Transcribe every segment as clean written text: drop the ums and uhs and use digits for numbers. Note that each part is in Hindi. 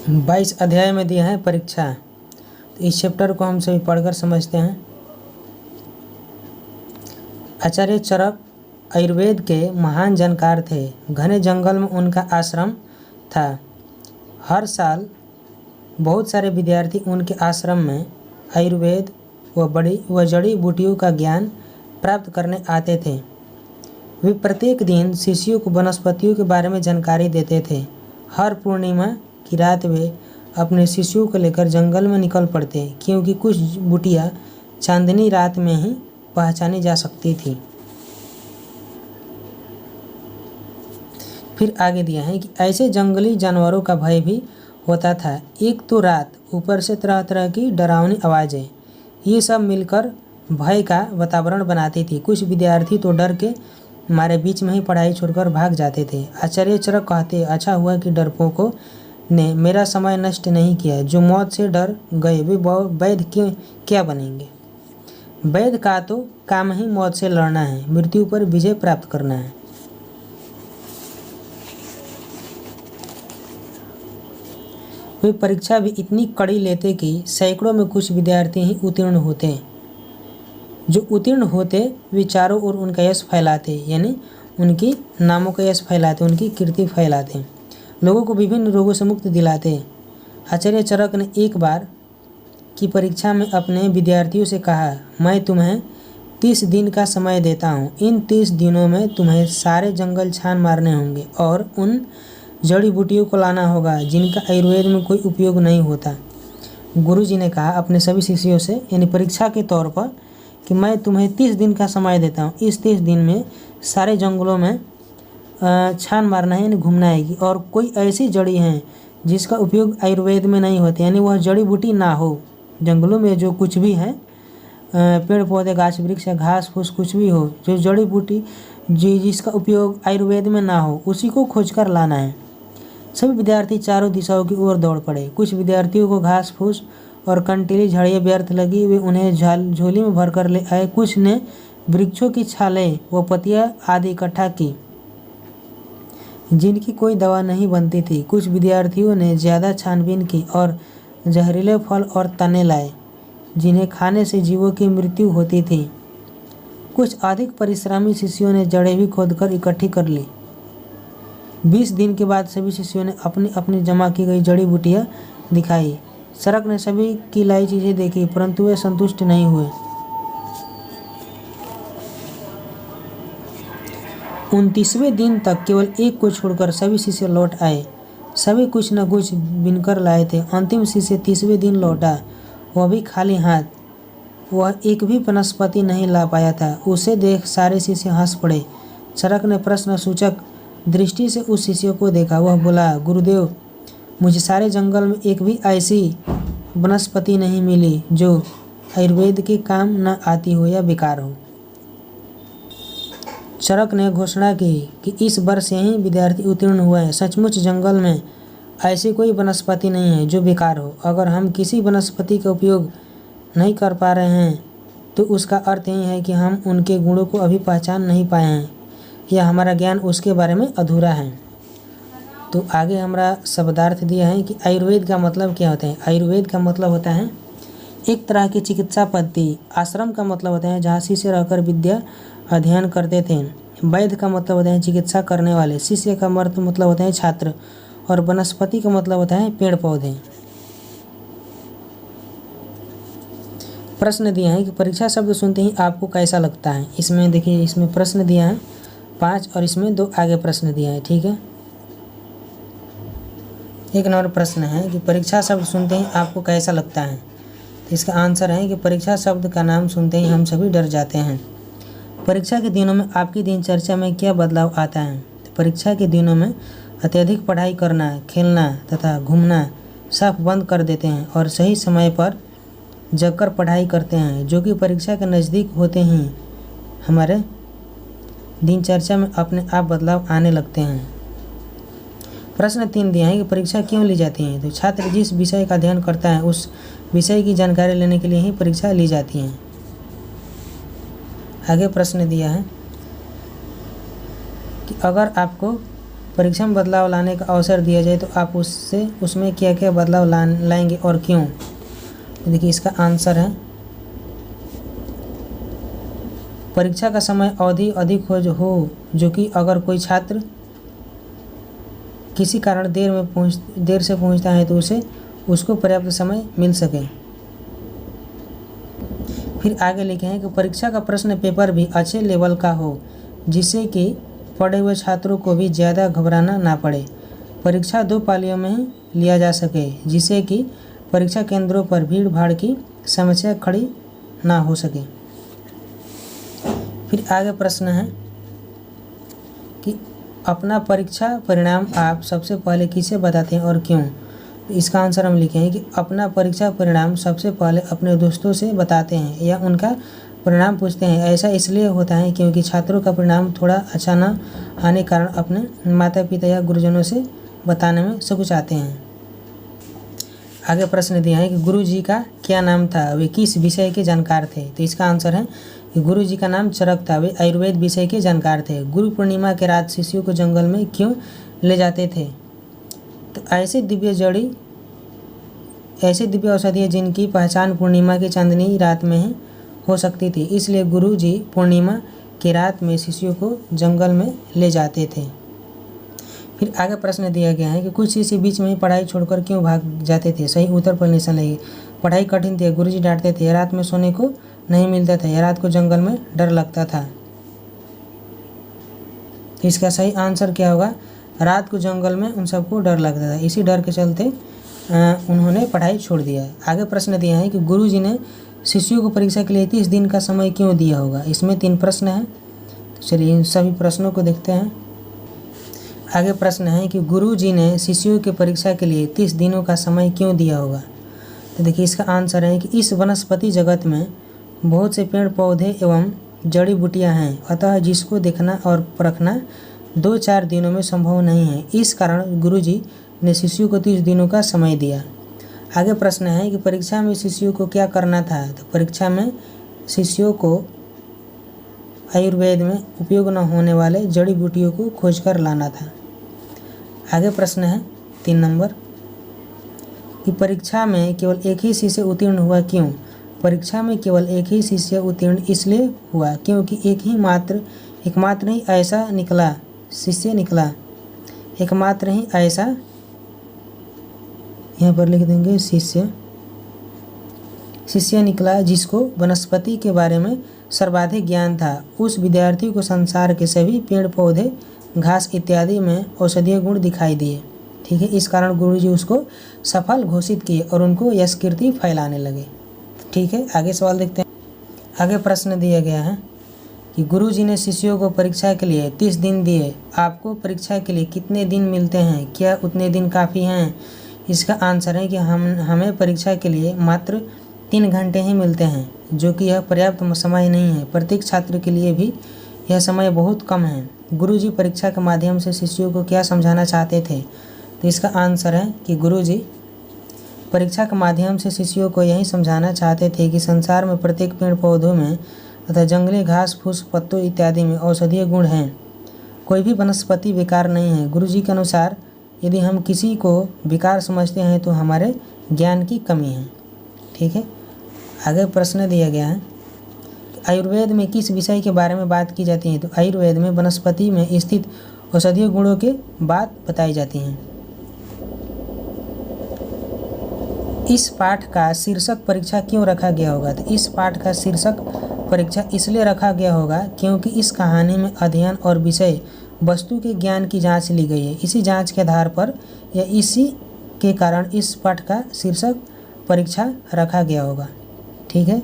22 अध्याय में दिया है परीक्षा। तो इस चैप्टर को हम सभी पढ़कर समझते हैं। आचार्य चरक आयुर्वेद के महान जानकार थे। घने जंगल में उनका आश्रम था। हर साल बहुत सारे विद्यार्थी उनके आश्रम में आयुर्वेद व जड़ी बूटियों का ज्ञान प्राप्त करने आते थे। वे प्रत्येक दिन शिष्यों को वनस्पतियों के बारे में जानकारी देते थे। हर पूर्णिमा की रात वे अपने शिष्यों को लेकर जंगल में निकल पड़ते, क्योंकि कुछ बूटियाँ चांदनी रात में ही पहचानी जा सकती थी। फिर आगे दिया है कि ऐसे जंगली जानवरों का भय भी होता था। एक तो रात, ऊपर से तरह तरह की डरावनी आवाज़ें, ये सब मिलकर भय का वातावरण बनाती थी। कुछ विद्यार्थी तो डर के मारे बीच में ही पढ़ाई छोड़कर भाग जाते थे। आचार्य चरक कहते, अच्छा हुआ कि डरपोकों ने मेरा समय नष्ट नहीं किया। जो मौत से डर गए वे वैद्य क्या बनेंगे। वैद्य का तो काम ही मौत से लड़ना है, मृत्यु पर विजय प्राप्त करना है। वे परीक्षा भी इतनी कड़ी लेते कि सैकड़ों में कुछ विद्यार्थी ही उत्तीर्ण होते। जो उत्तीर्ण होते वे चारों ओर उनका यश फैलाते, यानी उनकी नामों का यश फैलाते, उनकी कीर्ति फैलाते, लोगों को विभिन्न रोगों से मुक्ति दिलाते। आचार्य चरक ने एक बार की परीक्षा में अपने विद्यार्थियों से कहा, मैं तुम्हें 30 दिन का समय देता हूँ। इन 30 दिनों में तुम्हें सारे जंगल छान मारने होंगे और उन जड़ी बूटियों को लाना होगा जिनका आयुर्वेद में कोई उपयोग नहीं होता। गुरुजी ने कहा अपने सभी शिष्यों से, यानी परीक्षा के तौर पर, कि मैं तुम्हें 30 दिन का समय देता हूँ। इस 30 दिन में सारे जंगलों में छान मारना है, यानी घूमना है, और कोई ऐसी जड़ी है जिसका उपयोग आयुर्वेद में नहीं होता, यानी वह जड़ी बूटी ना हो। जंगलों में जो कुछ भी है, पेड़ पौधे, गाछ वृक्ष या घास फूस कुछ भी हो, जो जड़ी बूटी जिसका उपयोग आयुर्वेद में ना हो, उसी को खोजकर लाना है। सभी विद्यार्थी चारों दिशाओं की ओर दौड़ पड़े। कुछ विद्यार्थियों को घास फूस और कंटीली झाड़ियाँ व्यर्थ लगी, वे उन्हें झोली में भरकर ले आए। कुछ ने वृक्षों की छालें व पत्तियाँ आदि इकट्ठा की जिनकी कोई दवा नहीं बनती थी। कुछ विद्यार्थियों ने ज़्यादा छानबीन की और जहरीले फल और तने लाए जिन्हें खाने से जीवों की मृत्यु होती थी। कुछ अधिक परिश्रमी शिष्यों ने जड़ें भी खोदकर इकट्ठी कर ली। 20 दिन के बाद सभी शिष्यों ने अपनी अपनी जमा की गई जड़ी बूटियाँ दिखाई। चरक ने सभी की लाई चीज़ें देखी, परंतु वे संतुष्ट नहीं हुए। 29वें दिन तक केवल एक को छोड़कर सभी शिष्य लौट आए। सभी कुछ न कुछ बिनकर लाए थे। अंतिम शिष्य 30वें दिन लौटा, वह भी खाली हाथ। वह एक भी वनस्पति नहीं ला पाया था। उसे देख सारे शिष्य हंस पड़े। चरक ने प्रश्न सूचक दृष्टि से उस शिष्य को देखा। वह बोला, गुरुदेव, मुझे सारे जंगल में एक भी ऐसी वनस्पति नहीं मिली जो आयुर्वेद के काम न आती हो या बेकार हो। चरक ने घोषणा की कि इस वर्ष यही विद्यार्थी उत्तीर्ण हुए हैं। सचमुच जंगल में ऐसी कोई वनस्पति नहीं है जो बेकार हो। अगर हम किसी वनस्पति का उपयोग नहीं कर पा रहे हैं तो उसका अर्थ यही है कि हम उनके गुणों को अभी पहचान नहीं पाए हैं या हमारा ज्ञान उसके बारे में अधूरा है। तो आगे हमारा शब्दार्थ दिया है कि आयुर्वेद का मतलब क्या होता है। आयुर्वेद का मतलब होता है एक तरह की चिकित्सा पद्धति। आश्रम का मतलब होता है जहाँ शिष्य रहकर विद्या अध्ययन करते थे। वैद्य का मतलब होता है चिकित्सा करने वाले। शिष्य का मतलब होता है छात्र। और वनस्पति का मतलब होता है पेड़ पौधे। प्रश्न दिया है कि परीक्षा शब्द सुनते ही आपको कैसा लगता है। इसमें देखिए, इसमें प्रश्न दिया है 5 और इसमें 2 आगे प्रश्न दिया है। ठीक है, 1 नंबर प्रश्न है कि परीक्षा शब्द सुनते ही आपको कैसा लगता है। तो इसका आंसर है कि परीक्षा शब्द का नाम सुनते ही हम सभी डर जाते हैं। परीक्षा के दिनों में आपकी दिनचर्या में क्या बदलाव आता है। तो परीक्षा के दिनों में अत्यधिक पढ़ाई करना, खेलना तथा घूमना साफ बंद कर देते हैं और सही समय पर जगकर पढ़ाई करते हैं, जो कि परीक्षा के नज़दीक होते ही हमारे दिनचर्या में अपने आप बदलाव आने लगते हैं। प्रश्न 3 दिया है कि परीक्षा क्यों ली जाती है। तो छात्र जिस विषय का अध्ययन करता है उस विषय की जानकारी लेने के लिए ही परीक्षा ली जाती है। आगे प्रश्न दिया है कि अगर आपको परीक्षा में बदलाव लाने का अवसर दिया जाए तो आप उसमें क्या क्या बदलाव लाएंगे और क्यों? तो देखिए इसका आंसर है परीक्षा का समय अवधि अधिक हो जो कि अगर कोई छात्र किसी कारण देर से पहुंचता है तो उसको पर्याप्त समय मिल सके। फिर आगे लिखे हैं कि परीक्षा का प्रश्न पेपर भी अच्छे लेवल का हो जिससे कि पढ़े हुए छात्रों को भी ज़्यादा घबराना ना पड़े। परीक्षा 2 पालियों में ही लिया जा सके जिससे कि परीक्षा केंद्रों पर भीड़ भाड़ की समस्या खड़ी ना हो सके। फिर आगे प्रश्न है कि अपना परीक्षा परिणाम आप सबसे पहले किसे बताते हैं और क्यों? तो इसका आंसर हम लिखे हैं कि अपना परीक्षा परिणाम सबसे पहले अपने दोस्तों से बताते हैं या उनका परिणाम पूछते हैं। ऐसा इसलिए होता है क्योंकि छात्रों का परिणाम थोड़ा अच्छा न आने कारण अपने माता पिता या गुरुजनों से बताने में संकोचाते हैं। आगे प्रश्न दिया है कि गुरु जी का क्या नाम था, वे किस विषय के जानकार थे? तो इसका आंसर है कि गुरु जी का नाम चरक था, वे आयुर्वेद विषय के जानकार थे। गुरु पूर्णिमा के रात शिष्यों को जंगल में क्यों ले जाते थे? तो ऐसे दिव्य औषधियाँ जिनकी पहचान पूर्णिमा की चांदनी रात में ही हो सकती थी, इसलिए गुरु जी पूर्णिमा की रात में शिष्यों को जंगल में ले जाते थे। फिर आगे प्रश्न दिया गया है कि कुछ शिष्य बीच में ही पढ़ाई छोड़कर क्यों भाग जाते थे? सही उत्तर पर निशान लगाइए। पढ़ाई कठिन थी, गुरुजी डांटते थे, रात में सोने को नहीं मिलता था, या रात को जंगल में डर लगता था। तो इसका सही आंसर क्या होगा? रात को जंगल में उन सबको डर लगता था, इसी डर के चलते उन्होंने पढ़ाई छोड़ दिया। आगे प्रश्न दिया है कि गुरुजी ने शिष्यों को परीक्षा के लिए 30 दिन का समय क्यों दिया होगा? इसमें 3 प्रश्न हैं, तो चलिए इन सभी प्रश्नों को देखते हैं। आगे प्रश्न है कि गुरुजी ने शिष्यों की परीक्षा के लिए 30 दिनों का समय क्यों दिया होगा? तो देखिए इसका आंसर है कि इस वनस्पति जगत में बहुत से पेड़ पौधे एवं जड़ी बूटियाँ हैं, अतः जिसको देखना और परखना 2-4 दिनों में संभव नहीं है। इस कारण गुरुजी ने शिष्यों को 30 दिनों का समय दिया। आगे प्रश्न है कि परीक्षा में शिष्यों को क्या करना था? तो परीक्षा में शिष्यों को आयुर्वेद में उपयोग न होने वाले जड़ी बूटियों को खोजकर लाना था। आगे प्रश्न है 3 नंबर कि परीक्षा में केवल एक ही शिष्य उत्तीर्ण हुआ, क्यों? परीक्षा में केवल एक ही शिष्य उत्तीर्ण इसलिए हुआ क्योंकि एकमात्र ही ऐसा शिष्य निकला, एकमात्र ही ऐसा, यहाँ पर लिख देंगे शिष्य निकला जिसको वनस्पति के बारे में सर्वाधिक ज्ञान था। उस विद्यार्थी को संसार के सभी पेड़ पौधे घास इत्यादि में औषधीय गुण दिखाई दिए। ठीक है, इस कारण गुरुजी उसको सफल घोषित किए और उनको यश कीर्ति फैलाने लगे। ठीक है, आगे सवाल देखते हैं। आगे प्रश्न दिया गया है कि गुरुजी ने शिष्यों को परीक्षा के लिए 30 दिन दिए, आपको परीक्षा के लिए कितने दिन मिलते हैं? क्या उतने दिन काफ़ी हैं? इसका आंसर है कि हमें परीक्षा के लिए मात्र 3 घंटे ही मिलते हैं, जो कि यह पर्याप्त समय नहीं है। प्रत्येक छात्र के लिए भी यह समय बहुत कम है। गुरुजी परीक्षा के माध्यम से शिष्यों को क्या समझाना चाहते थे? तो इसका आंसर है कि गुरुजी परीक्षा के माध्यम से शिष्यों को यही समझाना चाहते थे कि संसार में प्रत्येक पेड़ पौधों में तथा जंगली घास फूस पत्तों इत्यादि में औषधीय गुण हैं। कोई भी वनस्पति बेकार नहीं है। गुरुजी के अनुसार यदि हम किसी को बेकार समझते हैं तो हमारे ज्ञान की कमी है। ठीक है, आगे प्रश्न दिया गया है आयुर्वेद में किस विषय के बारे में बात की जाती है? तो आयुर्वेद में वनस्पति में स्थित औषधीय गुणों के बात बताई जाती हैं। इस पाठ का शीर्षक परीक्षा क्यों रखा गया होगा? तो इस पाठ का शीर्षक परीक्षा इसलिए रखा गया होगा क्योंकि इस कहानी में अध्ययन और विषय वस्तु के ज्ञान की जांच ली गई है। इसी जांच के आधार पर या इसी के कारण इस पाठ का शीर्षक परीक्षा रखा गया होगा। ठीक है,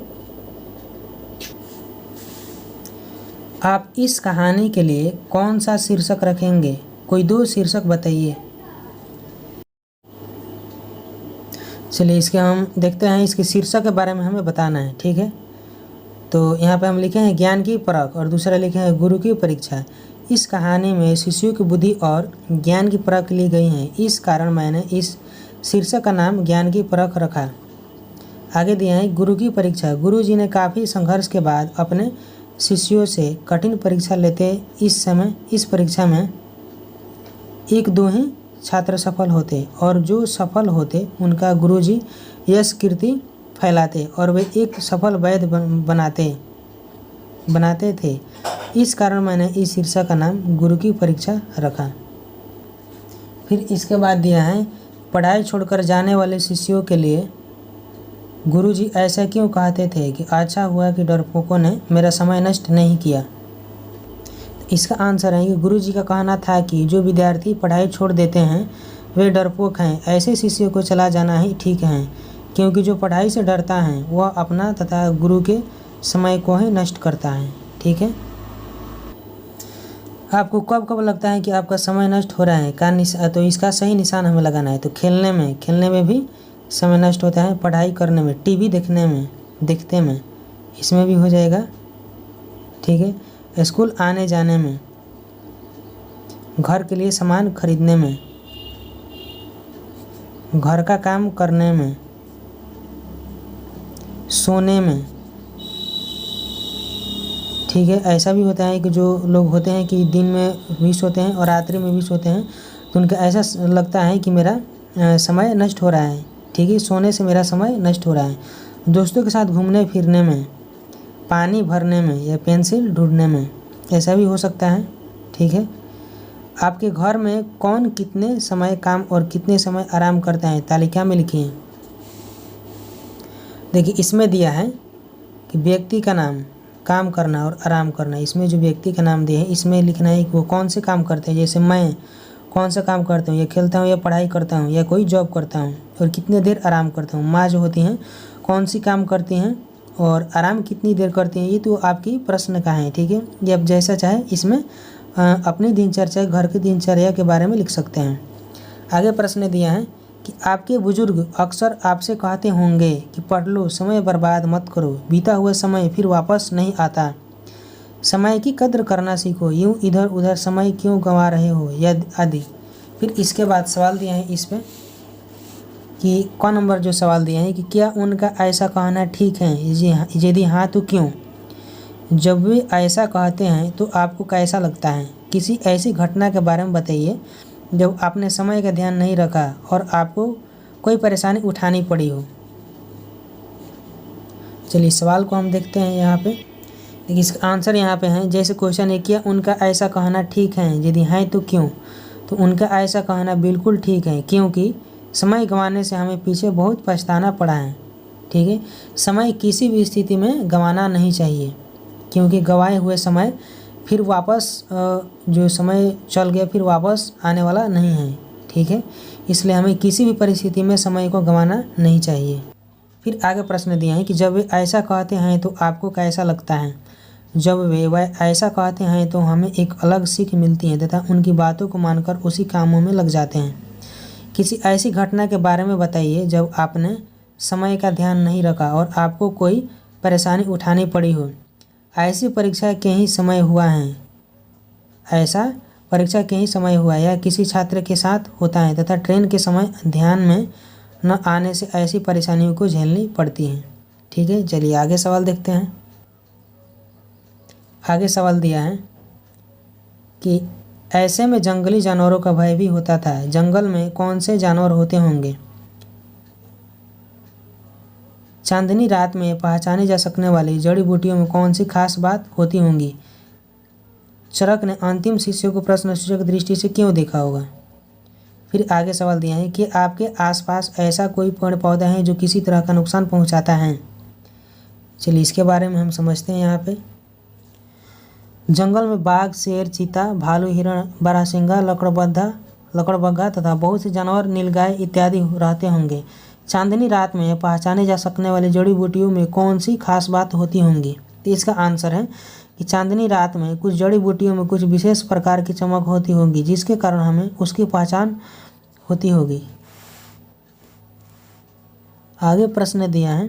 आप इस कहानी के लिए कौन सा शीर्षक रखेंगे? कोई 2 शीर्षक बताइए। चलिए इसके हम देखते हैं, इसके शीर्षक के बारे में हमें बताना है। ठीक है, तो यहाँ पे हम लिखे हैं ज्ञान की परख और दूसरा लिखे हैं गुरु की परीक्षा। इस कहानी में शिष्यों की बुद्धि और ज्ञान की परख ली गई है, इस कारण मैंने इस शीर्षक का नाम ज्ञान की परख रखा। आगे दिया है गुरु की परीक्षा। गुरु जी ने काफ़ी संघर्ष के बाद अपने शिष्यों से कठिन परीक्षा लेते। इस परीक्षा में एक दो ही छात्र सफल होते और जो सफल होते उनका गुरुजी यश कीर्ति फैलाते और वे एक सफल वैद्य बनाते थे। इस कारण मैंने इस शीर्षक का नाम गुरु की परीक्षा रखा। फिर इसके बाद दिया है, पढ़ाई छोड़कर जाने वाले शिष्यों के लिए गुरुजी ऐसा क्यों कहते थे कि अच्छा हुआ कि डरपोकों ने मेरा समय नष्ट नहीं किया। इसका आंसर है कि गुरुजी का कहना था कि जो विद्यार्थी पढ़ाई छोड़ देते हैं वे डरपोक हैं। ऐसे शिष्यों को चला जाना ही ठीक है, क्योंकि जो पढ़ाई से डरता है वह अपना तथा गुरु के समय को ही नष्ट करता है। ठीक है। आपको कब कब लगता है कि आपका समय नष्ट हो रहा है तो इसका सही निशान हमें लगाना है। तो खेलने में भी समय नष्ट होता है, पढ़ाई करने में, टीवी देखते में इसमें भी हो जाएगा। ठीक है। स्कूल आने जाने में, घर के लिए सामान खरीदने में, घर का काम करने में, सोने में। ठीक है। ऐसा भी होता है कि जो लोग होते हैं कि दिन में भी सोते हैं और रात्रि में भी सोते हैं, तो उनका ऐसा लगता है कि मेरा समय नष्ट हो रहा है। ठीक है। सोने से मेरा समय नष्ट हो रहा है। दोस्तों के साथ घूमने फिरने में, पानी भरने में या पेंसिल ढूंढने में, ऐसा भी हो सकता है। ठीक है। आपके घर में कौन कितने समय काम और कितने समय आराम करता है, तालिका में लिखिए। देखिए इसमें दिया है कि व्यक्ति का नाम, काम करना और आराम करना। इसमें जो व्यक्ति का नाम दिया है इसमें लिखना है कि वो कौन से काम करते हैं। जैसे मैं कौन सा काम करता हूँ, या खेलता हूँ या पढ़ाई करता हूँ या कोई जॉब करता हूँ, और कितने देर आराम करता हूँ। माँ जो होती हैं कौन सी काम करती हैं और आराम कितनी देर करती हैं, ये तो आपकी प्रश्न का है। ठीक है। ये आप जैसा चाहे इसमें अपनी दिनचर्या, घर की दिनचर्या के बारे में लिख सकते हैं। आगे प्रश्न दिया है कि आपके बुजुर्ग अक्सर आपसे कहते होंगे कि पढ़ लो, समय बर्बाद मत करो, बीता हुआ समय फिर वापस नहीं आता, समय की कद्र करना सीखो, यूं इधर उधर समय क्यों गंवा रहे हो, आदि। फिर इसके बाद सवाल दिया है इस पे कि कौन नंबर जो सवाल दिया है कि क्या उनका ऐसा कहना ठीक है, यदि हाँ तो क्यों। जब वे ऐसा कहते हैं तो आपको कैसा लगता है। किसी ऐसी घटना के बारे में बताइए जब आपने समय का ध्यान नहीं रखा और आपको कोई परेशानी उठानी पड़ी हो। चलिए सवाल को हम देखते हैं यहाँ पे। देखिए इसका आंसर यहाँ पे है। जैसे क्वेश्चन है, क्या उनका ऐसा कहना ठीक है, यदि है तो क्यों। तो उनका ऐसा कहना बिल्कुल ठीक है, क्योंकि समय गंवाने से हमें पीछे बहुत पछताना पड़ा है। ठीक है। समय किसी भी स्थिति में गंवाना नहीं चाहिए, क्योंकि गंवाए हुए समय फिर वापस जो समय चल गया फिर वापस आने वाला नहीं है। ठीक है। इसलिए हमें किसी भी परिस्थिति में समय को गंवाना नहीं चाहिए। फिर आगे प्रश्न दिया है कि जब वे ऐसा कहते हैं तो आपको कैसा लगता है। जब वे ऐसा कहते हैं तो हमें एक अलग सीख मिलती है तथा उनकी बातों को मानकर उसी कामों में लग जाते हैं। किसी ऐसी घटना के बारे में बताइए जब आपने समय का ध्यान नहीं रखा और आपको कोई परेशानी उठानी पड़ी हो। ऐसी परीक्षा के ही समय हुआ है, ऐसा परीक्षा के ही समय हुआ या किसी छात्र के साथ होता है तथा ट्रेन के समय ध्यान में न आने से ऐसी परेशानियों को झेलनी पड़ती हैं। ठीक है। चलिए आगे सवाल देखते हैं। आगे सवाल दिया है कि ऐसे में जंगली जानवरों का भय भी होता था। जंगल में कौन से जानवर होते होंगे। चांदनी रात में पहचाने जा सकने वाली जड़ी बूटियों में कौन सी खास बात होती होंगी। चरक ने अंतिम शिष्य को प्रश्नसूचक दृष्टि से क्यों देखा होगा। फिर आगे सवाल दिया है कि आपके आसपास ऐसा कोई पेड़ पौधा है जो किसी तरह का नुकसान पहुंचाता है। चलिए इसके बारे में हम समझते हैं। यहाँ पे जंगल में बाघ, शेर, चीता, भालू, हिरण, बारहसिंगा, लकड़बग्घा तथा बहुत से जानवर, नीलगाय इत्यादि रहते होंगे। चांदनी रात में पहचाने जा सकने वाली जड़ी बूटियों में कौन सी खास बात होती होंगी। तो इसका आंसर है कि चांदनी रात में कुछ जड़ी बूटियों में कुछ विशेष प्रकार की चमक होती होगी, जिसके कारण हमें उसकी पहचान होती होगी। आगे प्रश्न दिया है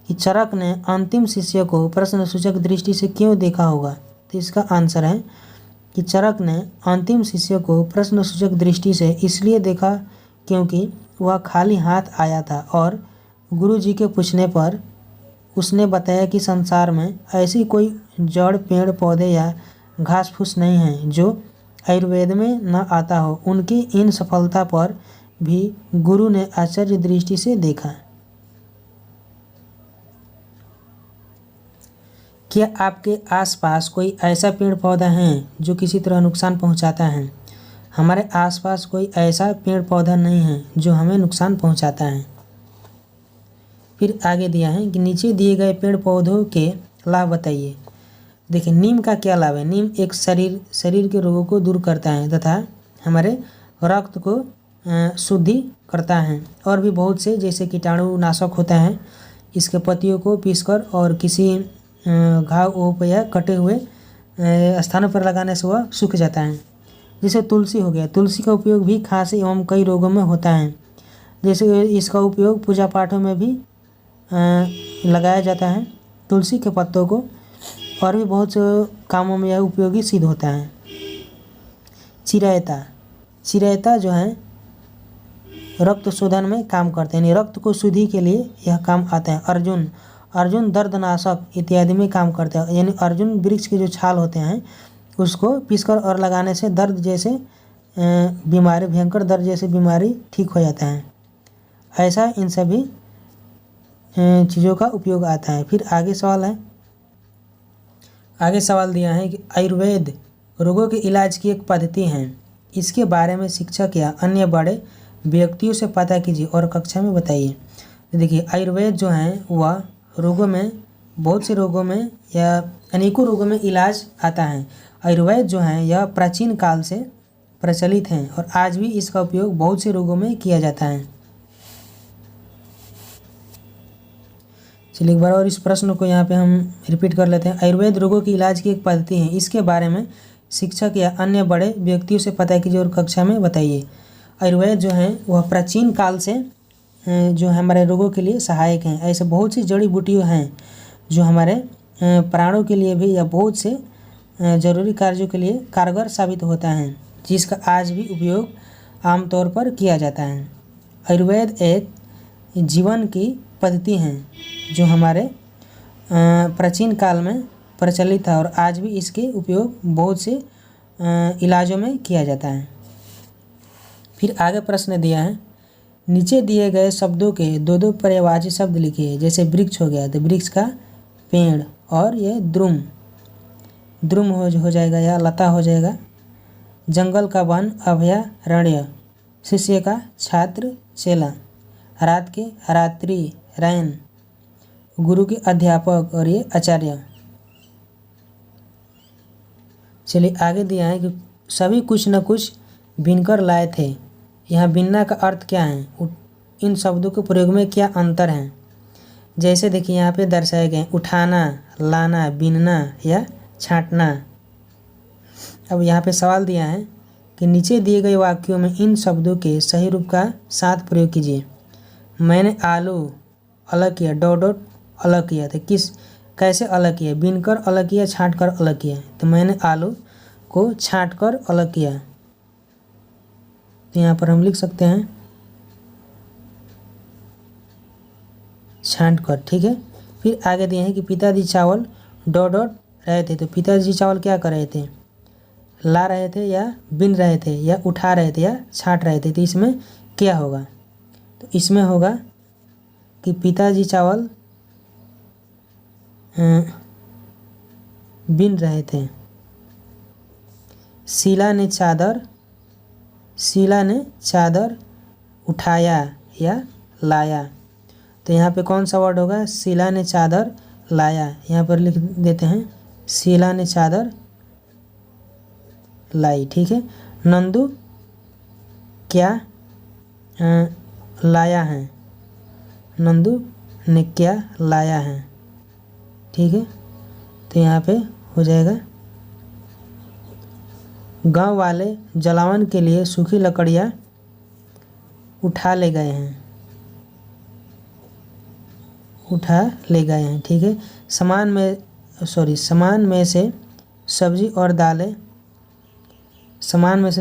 कि चरक ने अंतिम शिष्य को प्रश्नसूचक दृष्टि से क्यों देखा होगा। तो इसका आंसर है कि चरक ने अंतिम शिष्य को प्रश्नसूचक दृष्टि से इसलिए देखा क्योंकि वह खाली हाथ आया था और गुरुजी के पूछने पर उसने बताया कि संसार में ऐसी कोई जड़, पेड़ पौधे या घास फूस नहीं है जो आयुर्वेद में न आता हो। उनकी इन सफलता पर भी गुरु ने आश्चर्य दृष्टि से देखा। क्या आपके आसपास कोई ऐसा पेड़ पौधा है जो किसी तरह नुकसान पहुंचाता है? हमारे आसपास कोई ऐसा पेड़ पौधा नहीं है जो हमें नुकसान पहुंचाता है। फिर आगे दिया है कि नीचे दिए गए पेड़ पौधों के लाभ बताइए। देखिए, नीम का क्या लाभ है। नीम एक शरीर के रोगों को दूर करता है तथा हमारे रक्त को शुद्धि करता है। और भी बहुत से जैसे कीटाणुनाशक होता है। इसके पत्तियों को पीसकर और किसी घाव पे या कटे हुए स्थानों पर लगाने से वह सूख जाता है। जैसे तुलसी हो गया, तुलसी का उपयोग भी खांसी एवं कई रोगों में होता है। जैसे इसका उपयोग पूजा पाठों में भी लगाया जाता है तुलसी के पत्तों को, और भी बहुत से कामों में यह उपयोगी सिद्ध होता है। चिरैता जो है रक्त शोधन में काम करते हैं, यानी रक्त को शुद्धि के लिए यह काम आता है। अर्जुन दर्दनाशक इत्यादि में काम करते हैं, यानी अर्जुन वृक्ष के जो छाल होते हैं उसको पीसकर और लगाने से दर्द जैसे बीमारी, भयंकर दर्द जैसे बीमारी ठीक हो जाता है। ऐसा इन सभी चीज़ों का उपयोग आता है। फिर आगे सवाल दिया है कि आयुर्वेद रोगों के इलाज की एक पद्धति है। इसके बारे में शिक्षक या अन्य बड़े व्यक्तियों से पता कीजिए और कक्षा में बताइए। देखिए, आयुर्वेद जो है वह रोगों में, बहुत से रोगों में या अनेकों रोगों में इलाज आता है। आयुर्वेद जो है यह प्राचीन काल से प्रचलित है और आज भी इसका उपयोग बहुत से रोगों में किया जाता है। चलिए एक बार और इस प्रश्न को यहाँ पे हम रिपीट कर लेते हैं। आयुर्वेद रोगों के इलाज की एक पद्धति है। इसके बारे में शिक्षक या अन्य बड़े व्यक्तियों से पता कीजिए और कक्षा में बताइए। आयुर्वेद जो है वह प्राचीन काल से जो हमारे रोगों के लिए सहायक हैं। ऐसे बहुत सी जड़ी बूटियाँ हैं जो हमारे प्राणों के लिए भी या बहुत से जरूरी कार्यों के लिए कारगर साबित होता है, जिसका आज भी उपयोग आमतौर पर किया जाता है। आयुर्वेद एक जीवन की पद्धति है जो हमारे प्राचीन काल में प्रचलित था और आज भी इसके उपयोग बहुत से इलाजों में किया जाता है। फिर आगे प्रश्न दिया है, नीचे दिए गए शब्दों के दो दो पर्यायवाची शब्द लिखिए। जैसे वृक्ष हो गया तो वृक्ष का पेड़, और ये द्रुम हो जाएगा या लता हो जाएगा। जंगल का वन अभयारण्य, शिष्य का छात्र चेला, रात के रात्रि रैन, गुरु के अध्यापक और ये आचार्य। चलिए आगे दिया है कि सभी कुछ न कुछ बीनकर लाए थे। यहाँ बीनना का अर्थ क्या है, इन शब्दों के प्रयोग में क्या अंतर है। जैसे देखिए यहाँ पे दर्शाए गए उठाना, लाना, बीनना या छांटना। अब यहाँ पे सवाल दिया है कि नीचे दिए गए वाक्यों में इन शब्दों के सही रूप का साथ प्रयोग कीजिए। मैंने आलू अलग किया, डॉट अलग किया। तो कैसे अलग किया, बीनकर अलग किया, छांट कर अलग किया। तो मैंने आलू को छांट कर अलग किया। तो यहाँ पर हम लिख सकते हैं छांट कर, ठीक है। फिर आगे दिए हैं कि पिताजी चावल डॉट रहे थे। तो पिताजी चावल क्या कर रहे थे, ला रहे थे या बिन रहे थे या उठा रहे थे या छांट रहे थे। तो इसमें क्या होगा, तो इसमें होगा कि पिताजी चावल बिन रहे थे। शीला ने चादर उठाया या लाया। तो यहाँ पे कौन सा वर्ड होगा, शीला ने चादर लाया। यहाँ पर लिख देते हैं शीला ने चादर लाई, ठीक है। नंदू क्या लाया है, नंदू ने क्या लाया है, ठीक है। तो यहाँ पे हो जाएगा गांव वाले जलावन के लिए सूखी लकड़ियाँ उठा ले गए हैं, ठीक है। सामान में से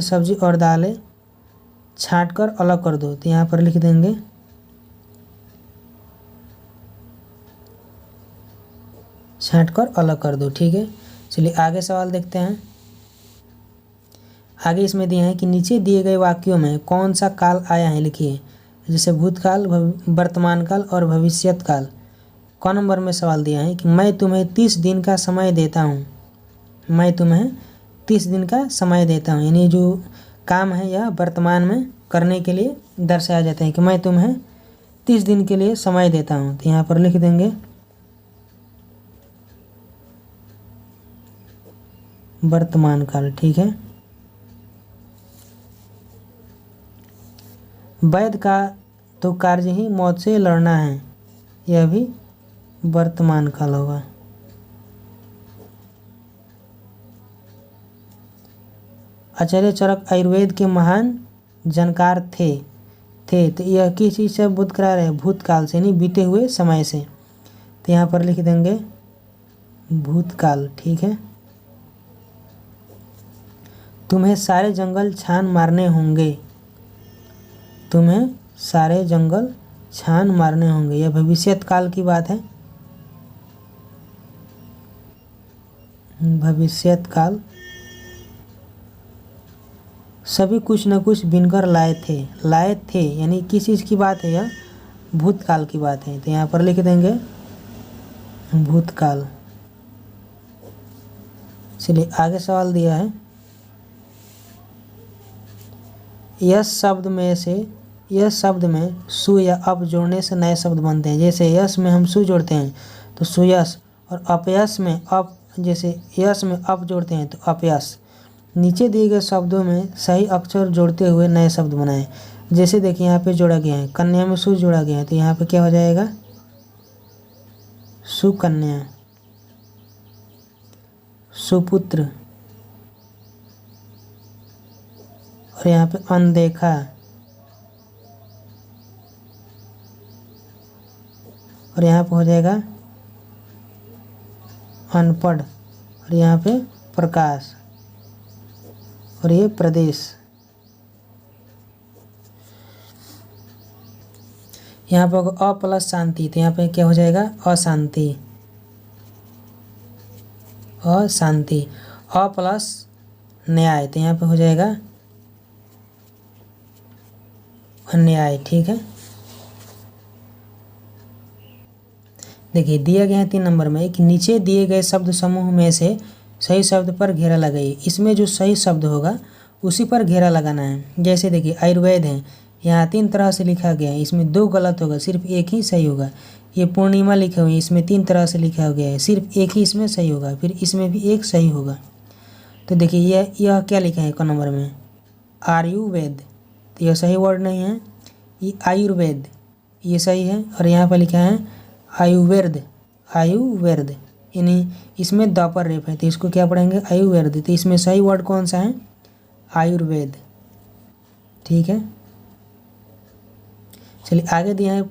सब्जी और दालें छांट कर अलग कर दो। तो यहाँ पर लिख देंगे छांट कर अलग कर दो, ठीक है। चलिए आगे सवाल देखते हैं। आगे इसमें दिए हैं कि नीचे दिए गए वाक्यों में कौन सा काल आया है, लिखिए। जैसे भूतकाल, वर्तमान काल और भविष्यत काल। क नंबर में सवाल दिया है कि मैं तुम्हें 30 दिन का समय देता हूँ। मैं तुम्हें 30 दिन का समय देता हूँ, यानी जो काम है यह वर्तमान में करने के लिए दर्शाया जाता है कि मैं तुम्हें 30 दिन के लिए समय देता हूँ। तो यहाँ पर लिख देंगे वर्तमान काल, ठीक है। वैध का तो कार्य ही मौत से लड़ना है, यह भी वर्तमान काल होगा। आचार्य चरक आयुर्वेद के महान जानकार थे। तो यह किस चीज़ से बुद्ध करा रहे हैं? भूतकाल से, नहीं बीते हुए समय से। तो यहाँ पर लिख देंगे भूतकाल, ठीक है। तुम्हें सारे जंगल छान मारने होंगे। तुम्हें सारे जंगल छान मारने होंगे, यह भविष्यत काल की बात है। भविष्यत काल। सभी कुछ न कुछ बिनकर लाए थे यानी किस चीज़ की बात है? यह भूतकाल की बात है। तो यहाँ पर लिख देंगे भूतकाल। चलिए आगे सवाल दिया है, यस शब्द में सु या अप जोड़ने से नए शब्द बनते हैं। जैसे यस में हम सु जोड़ते हैं तो सुयस, और अपयस में अप, जैसे यस में अप जोड़ते हैं तो अपयस। नीचे दिए गए शब्दों में सही अक्षर जोड़ते हुए नए शब्द बनाएं। जैसे देखिए यहाँ पे जोड़ा गया है, कन्या में सु जोड़ा गया है, तो यहाँ पे क्या हो जाएगा? सुकन्या, सुपुत्र, और यहाँ पे अनदेखा, और यहाँ पे हो जाएगा अनपढ़, और यहाँ पे प्रकाश, और ये प्रदेश। यहाँ पे होगा अ प्लस शांति, तो यहाँ पे क्या हो जाएगा? अशांति, अशांति। अ प्लस न्याय, तो यहाँ पे हो जाएगा अन्याय, ठीक है। देखिए दिया गया है 3 नंबर में कि नीचे दिए गए शब्द समूह में से सही शब्द पर घेरा लगाइए। इसमें जो सही शब्द होगा उसी पर घेरा लगाना है। जैसे देखिए आयुर्वेद है, यहाँ 3 तरह से लिखा गया है, इसमें 2 गलत होगा, सिर्फ एक ही सही होगा। ये पूर्णिमा लिखे हुए हैं, इसमें 3 तरह से लिखा गया है, सिर्फ एक ही इसमें सही होगा, फिर इसमें भी एक सही होगा। तो देखिए यह क्या लिखा है 1 नंबर में? आयुर्वेद, तो यह सही वर्ड नहीं है। ये आयुर्वेद, ये सही है, और यहाँ पर लिखा है आयुर्वेद, आयुर्वेद, यानी इसमें द पर रेफ है, तो इसको क्या पढ़ेंगे? आयुर्वेद। तो इसमें सही वर्ड कौन सा है? आयुर्वेद, ठीक है। चलिए आगे दिया है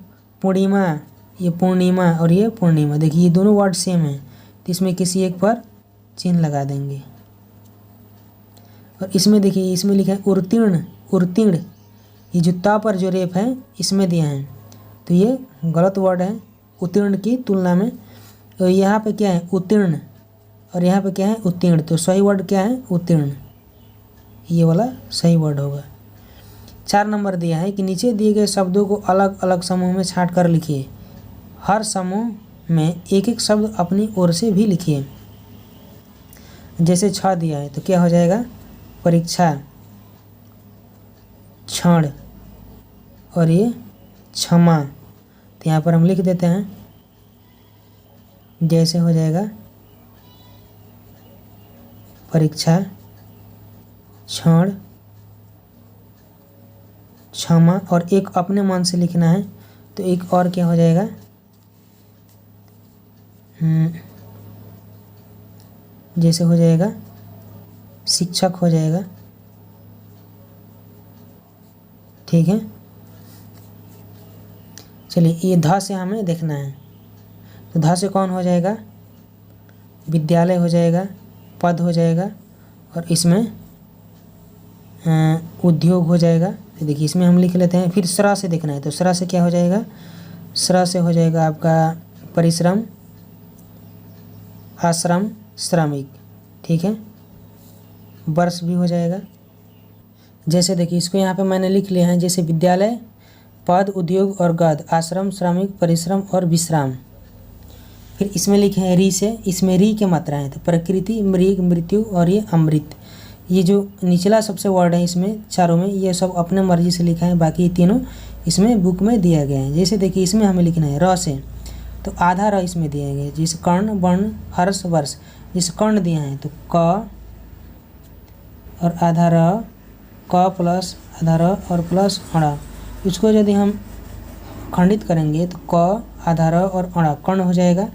पूर्णिमा, ये पूर्णिमा और ये पूर्णिमा। देखिए ये दोनों वर्ड सेम हैं, तो इसमें किसी एक पर चिन्ह लगा देंगे। और इसमें देखिए इसमें लिखा है उत्तीर्ण, उत्तीर्ण, ये जो ता पर जो रेफ है इसमें दिया है, तो ये गलत वर्ड है उत्तीर्ण की तुलना में। तो यहाँ पे क्या है? उत्तीर्ण, और यहाँ पे क्या है? उत्तीर्ण। तो सही वर्ड क्या है? उत्तीर्ण, ये वाला सही वर्ड होगा। 4 नंबर दिया है कि नीचे दिए गए शब्दों को अलग अलग समूह में छांट कर लिखिए। हर समूह में एक एक शब्द अपनी ओर से भी लिखिए। जैसे 6 दिया है तो क्या हो जाएगा? परीक्षा, क्षण, और ये क्षमा। तो यहाँ पर हम लिख देते हैं, जैसे हो जाएगा परीक्षा, क्षण, क्षमा, और एक अपने मन से लिखना है तो एक और क्या हो जाएगा? जैसे हो जाएगा शिक्षक हो जाएगा, ठीक है। चलिए ये ध से हमें देखना है, तो ध से कौन हो जाएगा? विद्यालय हो जाएगा, पद हो जाएगा, और इसमें उद्योग हो जाएगा। तो देखिए इसमें हम लिख लेते हैं। फिर सरा से देखना है, तो सरा से क्या हो जाएगा? सरा से हो जाएगा आपका परिश्रम, आश्रम, श्रमिक, ठीक है। वर्ष भी हो जाएगा, जैसे देखिए इसको यहाँ पे मैंने लिख लिया है, जैसे विद्यालय, पद, उद्योग और गद, आश्रम, श्रमिक, परिश्रम और विश्राम। फिर इसमें लिखे हैं री से, इसमें री की मात्राएं, तो प्रकृति, मृग, मृत्यु और ये अमृत। ये जो निचला सबसे वर्ड है इसमें चारों में, ये सब अपने मर्जी से लिखा है, बाकी तीनों इसमें बुक में दिया गया है। जैसे देखिए इसमें हमें लिखना है र से, तो आधा र इसमें दिया गया है, जिस कर्ण, वर्ण, हर्ष, वर्ष, जिस कर्ण दिया है तो क और आधा र, क प्लस आधा र और प्लस अड़ा। इसको यदि हम खंडित करेंगे तो क आधा र और अड़ा कर्ण हो जाएगा,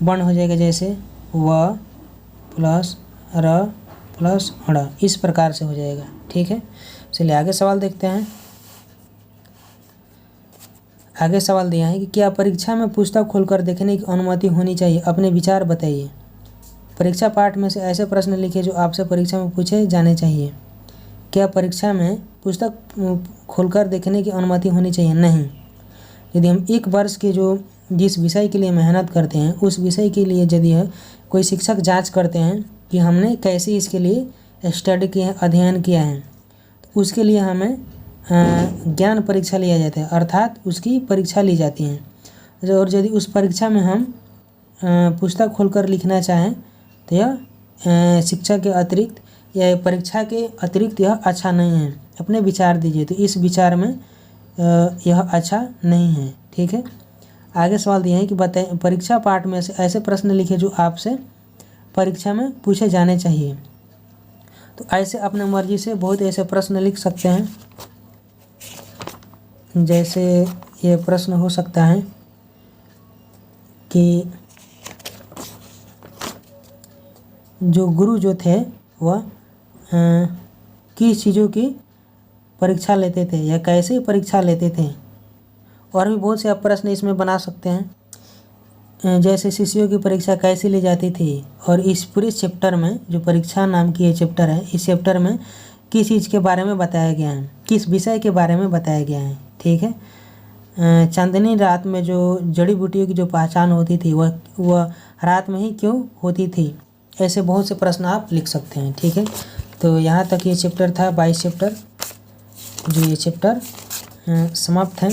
वर्ण हो जाएगा जैसे व प्लस र प्लस अड़ा, इस प्रकार से हो जाएगा। ठीक है, चलिए आगे सवाल देखते हैं। आगे सवाल दिया है कि क्या परीक्षा में पुस्तक खोलकर देखने की अनुमति होनी चाहिए, अपने विचार बताइए। परीक्षा पाठ में से ऐसे प्रश्न लिखे जो आपसे परीक्षा में पूछे जाने चाहिए। क्या परीक्षा में पुस्तक खोलकर देखने की अनुमति होनी चाहिए? नहीं। यदि हम एक वर्ष के जिस विषय के लिए मेहनत करते हैं, उस विषय के लिए यदि कोई शिक्षक जांच करते हैं कि हमने कैसे इसके लिए स्टडी किया है, अध्ययन किया है, तो उसके लिए हमें ज्ञान परीक्षा लिया जाता है, अर्थात उसकी परीक्षा ली जाती है। और यदि उस परीक्षा में हम पुस्तक खोलकर लिखना चाहें तो यह शिक्षा के अतिरिक्त या परीक्षा के अतिरिक्त यह अच्छा नहीं है। अपने विचार दीजिए, तो इस विचार में यह अच्छा नहीं है। ठीक है, आगे सवाल दिए हैं कि बताएं परीक्षा पाठ में से ऐसे प्रश्न लिखे जो आपसे परीक्षा में पूछे जाने चाहिए। तो ऐसे अपने मर्जी से बहुत ऐसे प्रश्न लिख सकते हैं। जैसे ये प्रश्न हो सकता है कि जो गुरु जो थे वह किस चीज़ों की परीक्षा लेते थे या कैसे परीक्षा लेते थे। और भी बहुत से आप प्रश्न इसमें बना सकते हैं, जैसे शिष्यों की परीक्षा कैसे ली जाती थी। और इस पूरे चैप्टर में जो परीक्षा नाम की ये चैप्टर है, इस चैप्टर में किस चीज़ के बारे में बताया गया है, किस विषय के बारे में बताया गया है। ठीक है, चांदनी रात में जो जड़ी बूटियों की जो पहचान होती थी वह रात में ही क्यों होती थी। ऐसे बहुत से प्रश्न आप लिख सकते हैं। ठीक है, तो यहाँ तक ये चैप्टर था 22 चैप्टर, जो ये चैप्टर समाप्त है।